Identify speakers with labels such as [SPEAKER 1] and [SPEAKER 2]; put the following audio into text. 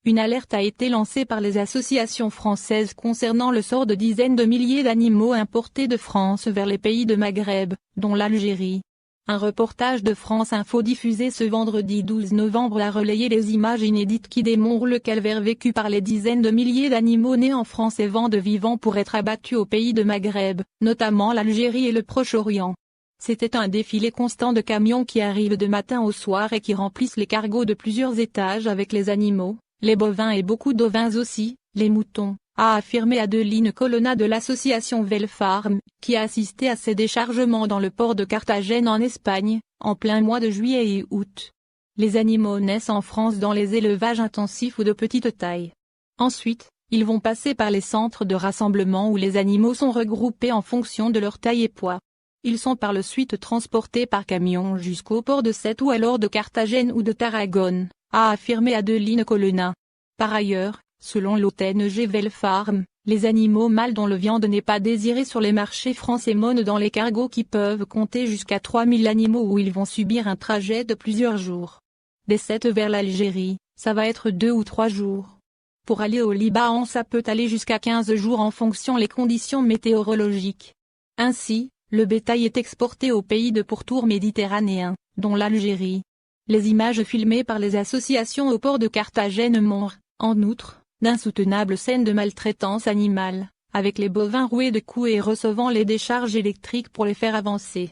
[SPEAKER 1] Une alerte a été lancée par les associations françaises concernant le sort de dizaines de milliers d'animaux importés de France vers les pays de Maghreb, dont l'Algérie. Un reportage de France Info diffusé ce vendredi 12 novembre a relayé les images inédites qui démontrent le calvaire vécu par les dizaines de milliers d'animaux nés en France et vendus vivants pour être abattus aux pays de Maghreb, notamment l'Algérie et le Proche-Orient. C'était un défilé constant de camions qui arrivent de matin au soir et qui remplissent les cargos de plusieurs étages avec les animaux, les bovins et beaucoup d'ovins aussi, les moutons, a affirmé Adeline Colonna de l'association Velfarm, qui a assisté à ces déchargements dans le port de Carthagène en Espagne, en plein mois de juillet et août. Les animaux naissent en France dans les élevages intensifs ou de petite taille. Ensuite, ils vont passer par les centres de rassemblement où les animaux sont regroupés en fonction de leur taille et poids. Ils sont par la suite transportés par camion jusqu'au port de Sète ou alors de Carthagène ou de Tarragone, a affirmé Adeline Colonna. Par ailleurs, selon l'ONG Velfarm, les animaux mâles dont la viande n'est pas désirée sur les marchés français montent dans les cargos qui peuvent compter jusqu'à 3000 animaux où ils vont subir un trajet de plusieurs jours. Des Sète vers l'Algérie, ça va être 2 ou 3 jours. Pour aller au Liban ça peut aller jusqu'à 15 jours en fonction des conditions météorologiques. Ainsi, le bétail est exporté aux pays de pourtour méditerranéen, dont l'Algérie. Les images filmées par les associations au port de Carthagène montrent, en outre, d'insoutenables scènes de maltraitance animale, avec les bovins roués de coups et recevant les décharges électriques pour les faire avancer.